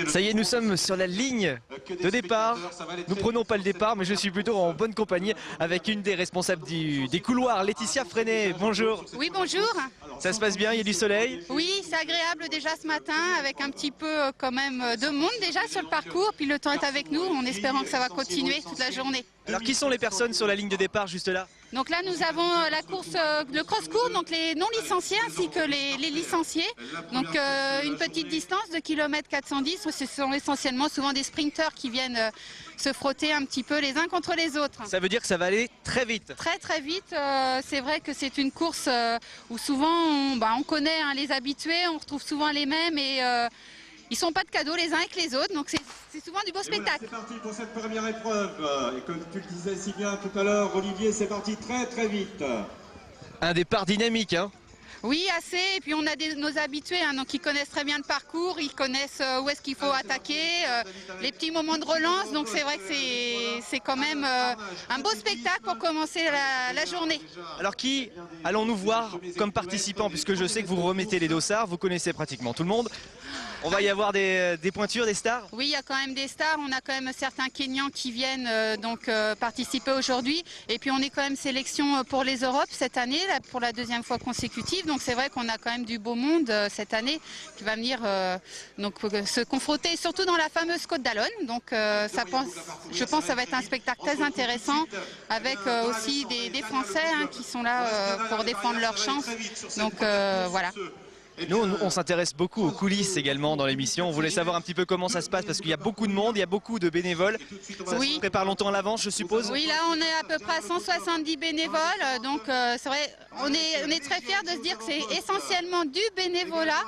Ça y est, nous sommes sur la ligne de départ. Nous prenons pas le départ, mais je suis plutôt en bonne compagnie avec une des responsables des couloirs, Laetitia Freinet. Bonjour. Oui, bonjour. Ça se passe bien, il y a du soleil? Oui, c'est agréable déjà ce matin, avec un petit peu quand même de monde déjà sur le parcours. Puis le temps est avec nous, en espérant que ça va continuer toute la journée. Alors qui sont les personnes sur la ligne de départ juste là? Donc là, nous avons la course, le cross-court, donc les non-licenciés ainsi que les licenciés. Donc une petite distance de kilomètre 410, ce sont essentiellement souvent des sprinteurs qui viennent se frotter un petit peu les uns contre les autres. Ça veut dire que ça va aller très vite? Très très vite, c'est vrai que c'est une course où souvent on connaît les habitués, on retrouve souvent les mêmes et ils ne sont pas de cadeaux les uns avec les autres, donc c'est souvent du beau spectacle. C'est parti pour cette première épreuve. Et comme tu le disais si bien tout à l'heure, Olivier, c'est parti très très vite. Un départ dynamique, hein? Oui, assez. Et puis on a nos habitués, donc ils connaissent très bien le parcours, ils connaissent où est-ce qu'il faut attaquer, les petits moments de relance. Donc c'est vrai que c'est quand même un beau spectacle pour commencer la journée. Alors qui allons-nous voir comme participants, puisque je sais que vous remettez les dossards, vous connaissez pratiquement tout le monde. On va y avoir des pointures, des stars? Oui, il y a quand même des stars. On a quand même certains Kenyans qui viennent participer aujourd'hui. Et puis on est quand même sélection pour les Europes cette année, là, pour la deuxième fois consécutive. Donc c'est vrai qu'on a quand même du beau monde cette année qui va venir se confronter, surtout dans la fameuse Côte d'Allonne. Donc je pense que ça va être un spectacle très intéressant avec aussi des Français qui sont là pour défendre leur chance. Donc voilà. Nous, on s'intéresse beaucoup aux coulisses également dans l'émission. On voulait savoir un petit peu comment ça se passe parce qu'il y a beaucoup de monde, il y a beaucoup de bénévoles. Ça se prépare longtemps à l'avance, je suppose? Oui, là on est à peu près à 170 bénévoles. Donc c'est vrai, on est très fiers de se dire que c'est essentiellement du bénévolat.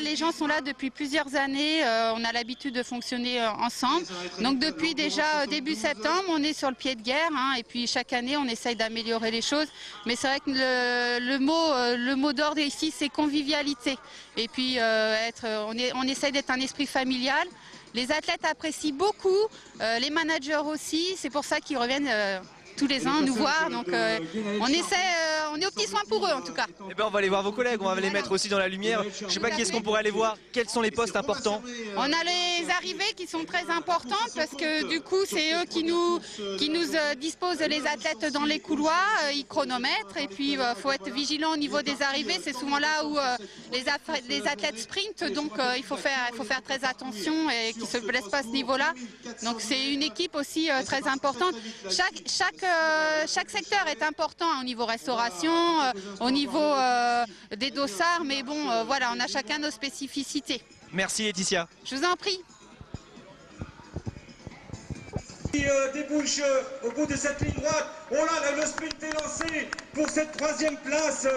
Les gens sont là depuis plusieurs années. On a l'habitude de fonctionner ensemble. Donc depuis déjà début septembre, on est sur le pied de guerre. Et puis chaque année, on essaye d'améliorer les choses. Mais c'est vrai que le mot d'ordre ici, c'est convivialité. Et puis on essaye d'être un esprit familial. Les athlètes apprécient beaucoup, les managers aussi. C'est pour ça qu'ils reviennent tous les ans nous voir. Donc on est aux petits soins pour eux en tout cas. Eh ben, on va aller voir vos collègues, on va les mettre aussi dans la lumière. Je sais pas qui est-ce qu'on pourrait aller voir. Quels sont les postes importants? On a les arrivées qui sont très importantes parce que du coup c'est eux qui nous disposent les athlètes dans les couloirs, ils chronomètrent et puis faut être vigilant au niveau des arrivées. C'est souvent là où les athlètes sprintent, donc il faut faire très attention et qu'ils se blessent pas à ce niveau-là. Donc c'est une équipe aussi très importante. Chaque secteur est important au niveau restauration, au niveau des dossards, mais bon, voilà, on a chacun nos spécificités. Merci Laetitia. Je vous en prie. Débouche au bout de cette ligne droite. Oh là, le sprint est lancé pour cette troisième place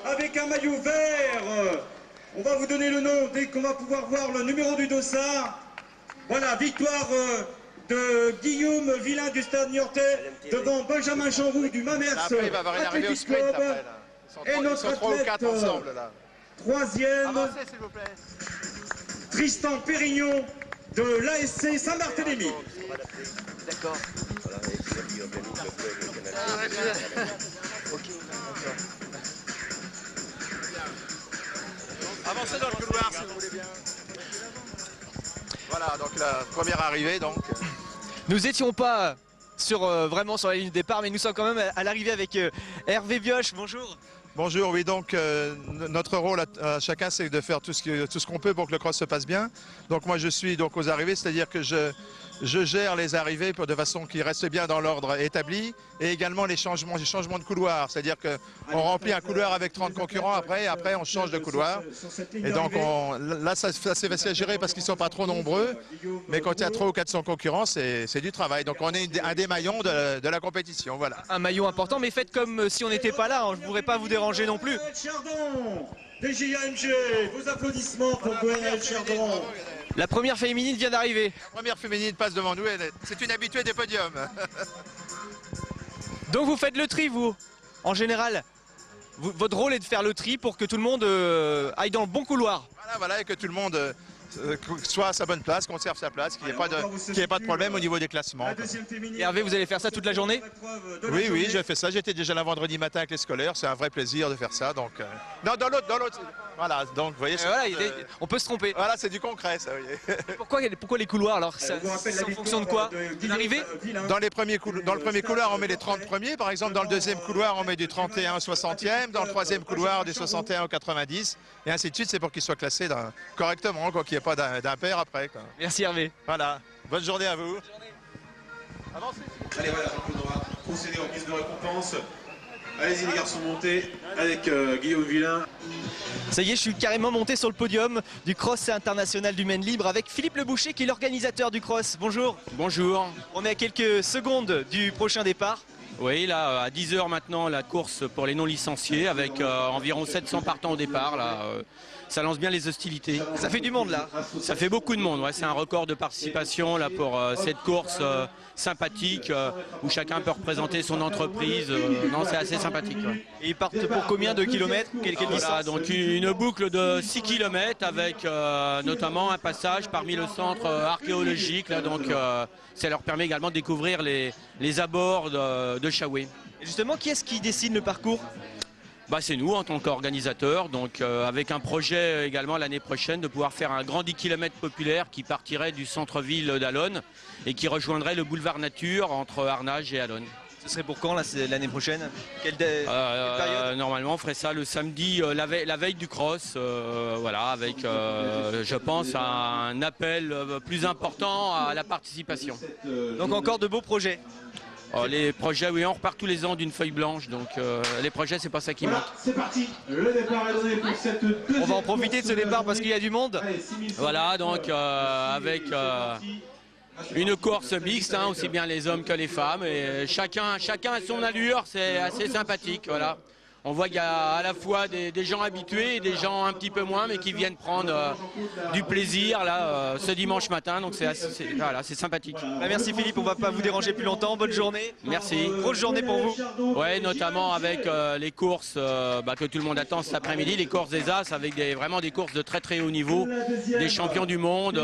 avec un maillot vert. On va vous donner le nom dès qu'on va pouvoir voir le numéro du dossard. Voilà, victoire de Guillaume Villain du Stade Niortais devant Benjamin Jeanroux du Mamers Athletic Club. Et notre athlète troisième, Tristan Pérignon de l'ASC Saint-Barthélemy. D'accord. Avancez dans le couloir si vous voulez bien. Voilà, donc la première arrivée donc. Nous n'étions pas vraiment sur la ligne de départ, mais nous sommes quand même à l'arrivée avec Hervé Bioche. Bonjour. Bonjour, oui, donc notre rôle à chacun, c'est de faire tout ce qu'on peut pour que le cross se passe bien. Donc moi je suis donc aux arrivées, c'est-à-dire que je gère les arrivées de façon qu'ils restent bien dans l'ordre établi et également les changements de couloir, c'est-à-dire qu'on remplit un couloir avec 30 concurrents, après on change de couloir. Et donc là c'est assez facile à gérer parce qu'ils ne sont pas trop nombreux, mais quand il y a 300 ou 400 concurrents, c'est du travail. Donc on est un des maillons de la compétition, voilà. Un maillon important, mais faites comme si on n'était pas là, je ne pourrais pas vous déranger non plus. Chardon, DJAMG, vos applaudissements pour Gwenaël Chardon. La première féminine vient d'arriver. La première féminine passe devant nous, c'est une habituée des podiums. Donc vous faites le tri, vous, en général. Votre rôle est de faire le tri pour que tout le monde aille dans le bon couloir. Voilà, et que tout le monde soit à sa bonne place, conserve sa place, qu'il n'y ait pas de problème au niveau des classements. Et Hervé, vous allez faire ça toute la journée? Oui, oui, j'ai fait ça. J'étais déjà là vendredi matin avec les scolaires. C'est un vrai plaisir de faire ça. Donc, non, dans l'autre. Voilà, donc vous voyez. Voilà, on peut se tromper. Voilà, c'est du concret, ça. Oui. Pourquoi les couloirs alors? C'est en fonction de quoi? De l'arrivée? Dans le premier couloir, on met les 30 premiers. Par exemple, dans le deuxième couloir, on met du 31 au 60e. Dans le troisième couloir, du 61 au 90. Et ainsi de suite. C'est pour qu'ils soient classés correctement, quoi, qu'il n'y ait pas d'impair après, quoi. Merci Hervé. Voilà. Bonne journée à vous. Allez, voilà, Jean-Claude, on va procéder en mise de récompense. Allez-y les garçons, montez avec Guillaume Villain. Ça y est, je suis carrément monté sur le podium du Cross international du Maine libre avec Philippe Le Boucher qui est l'organisateur du cross. Bonjour. Bonjour. On est à quelques secondes du prochain départ. Oui, là, à 10 h maintenant, la course pour les non-licenciés avec environ 700 partants au départ. Là, ça lance bien les hostilités. Ça fait du monde là. Ça fait beaucoup de monde, ouais, c'est un record de participation là, pour cette course sympathique où chacun peut représenter son entreprise. Non, c'est assez sympathique. Ouais. Et ils partent pour combien de kilomètres? Quelle Voilà, distance? donc une boucle de 6 km avec notamment un passage parmi le centre archéologique. Là, donc, ça leur permet également de découvrir les abords de Chaoué. Et justement, qui est-ce qui décide le parcours? Bah, c'est nous en tant qu'organisateurs, donc avec un projet également l'année prochaine de pouvoir faire un grand 10 km populaire qui partirait du centre-ville d'Allonne et qui rejoindrait le boulevard Nature entre Arnage et Allonne. Ce serait pour quand l'année prochaine? Quelle période? Normalement on ferait ça le samedi, la veille du cross, voilà, avec je pense un appel plus important à la participation. Donc encore de beaux projets. Les projets, oui, on repart tous les ans d'une feuille blanche, donc les projets, c'est pas ça qui manque. C'est parti, le départ est donné pour cette deuxième. On va en profiter de ce départ parce qu'il y a du monde. Voilà, donc avec une course mixte, hein, aussi bien les hommes que les femmes, et chacun a son allure, c'est assez sympathique, voilà. On voit qu'il y a à la fois des gens habitués et des gens un petit peu moins, mais qui viennent prendre du plaisir là, ce dimanche matin. Donc c'est sympathique. Bah, merci Philippe, on va pas vous déranger plus longtemps. Bonne journée. Merci. Grosse journée pour vous. Ouais, notamment avec les courses que tout le monde attend cet après-midi, les courses des As, avec vraiment des courses de très très haut niveau, des champions du monde,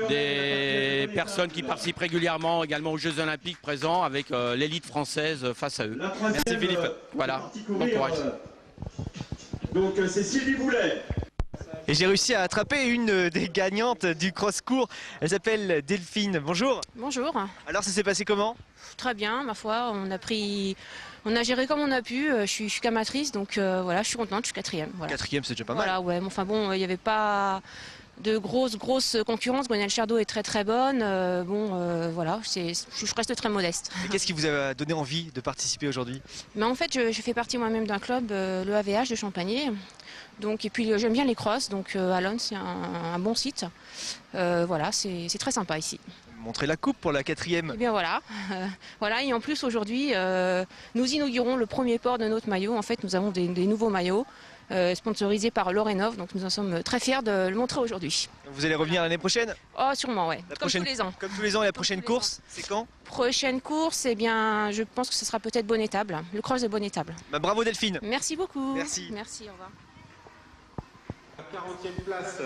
des personnes qui participent régulièrement également aux Jeux Olympiques présents, avec l'élite française face à eux. Merci Philippe. Voilà. Bon courage. Donc c'est Sylvie Boulet. Et j'ai réussi à attraper une des gagnantes du cross-court. Elle s'appelle Delphine. Bonjour. Bonjour. Alors ça s'est passé comment? Très bien, ma foi. On a géré comme on a pu. Je suis qu'amatrice, donc voilà, je suis contente. Je suis quatrième. Voilà. Quatrième, c'est déjà pas mal. Voilà, ouais. Enfin bon, il n'y avait pas de grosse concurrence. Gwenaëlle Chardot est très très bonne. Voilà, je reste très modeste. Et qu'est-ce qui vous a donné envie de participer aujourd'hui? Mais en fait, je fais partie moi-même d'un club, le AVH de Champagné. Donc, et puis j'aime bien les crosses, donc Allonne c'est un bon site. Voilà, c'est très sympa ici. Montrer la coupe pour la quatrième. Et bien voilà, voilà. Et en plus aujourd'hui, nous inaugurons le premier port de notre maillot. En fait, nous avons des nouveaux maillots sponsorisés par Lorenov, donc nous en sommes très fiers de le montrer aujourd'hui. Vous allez revenir l'année prochaine? Oh, sûrement, ouais. Comme tous les ans. Comme tous les ans, et la prochaine course, c'est quand? Prochaine course, eh bien, je pense que ce sera peut-être Bonne-Étable, le cross de Bonne-Étable. Bah, bravo Delphine. Merci beaucoup. Merci. Merci, au revoir. 40e place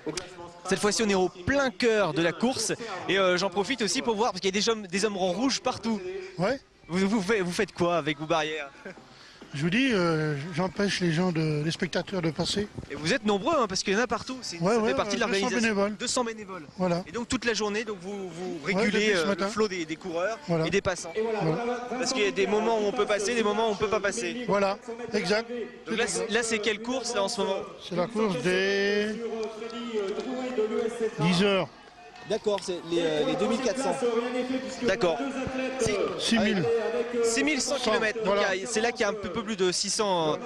au classement. Cette fois-ci, on est au plein cœur de la course. Et j'en profite aussi pour voir, parce qu'il y a des hommes en rouge partout. Ouais. Vous faites quoi avec vos barrières? Je vous dis, j'empêche les spectateurs de passer. Et vous êtes nombreux, hein, parce qu'il y en a partout. Ça fait partie de 200 l'organisation. bénévoles. 200 bénévoles. Voilà. Et donc toute la journée, donc vous régulez depuis ce matin. le flot des coureurs et des passants. Voilà. Parce qu'il y a des moments où on peut passer, des moments où on ne peut pas passer. Voilà, exact. Donc là c'est quelle course là en ce moment? C'est la course des 10 heures. D'accord, c'est les 2400. D'accord. 6000. 6100 km. Voilà. C'est là qu'il y a un peu plus de 600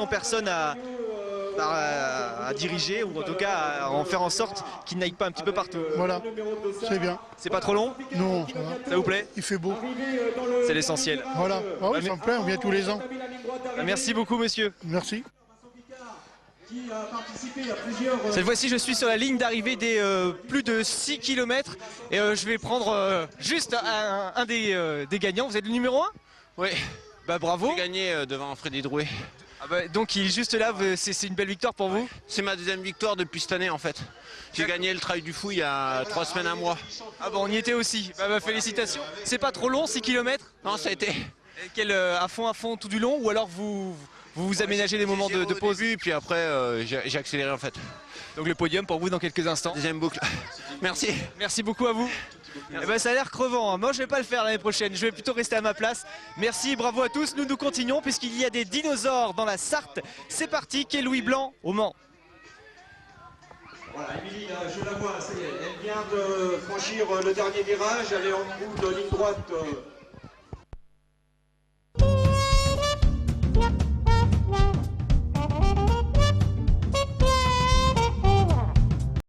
personnes à diriger, ou en tout cas à en faire en sorte qu'ils n'aillent pas un petit peu partout. Voilà, c'est bien. C'est pas trop long? Non, ça va. Ça vous plaît? Il fait beau. C'est l'essentiel. Voilà. Ah oui, ça me plaît, on vient tous les ans. Merci beaucoup monsieur. Merci. Cette fois-ci je suis sur la ligne d'arrivée des plus de 6 km et je vais prendre juste un des gagnants. Vous êtes le numéro 1? Oui, Bah bravo. j'ai gagné devant Freddy Drouet. Ah bah, donc il est juste là, c'est une belle victoire pour vous? C'est ma deuxième victoire depuis cette année en fait. J'ai gagné le Trail du Fou il y a 3 semaines, un mois. Ah bon, on y était aussi. Bah, félicitations. C'est pas trop long, 6 km? Non, ça a été. À fond tout du long, ou alors vous aménagez des moments de pause? Au début, puis après j'ai accéléré en fait. Donc le podium pour vous dans quelques instants. Deuxième boucle. Merci. Merci beaucoup à vous. Eh ben, ça a l'air crevant, hein. Moi je vais pas le faire l'année prochaine, je vais plutôt rester à ma place. Merci, bravo à tous, nous continuons puisqu'il y a des dinosaures dans la Sarthe. C'est parti, quai Louis Blanc au Mans. Voilà, Émilie, je la vois, ça y est, elle vient de franchir le dernier virage, elle est en bout de ligne droite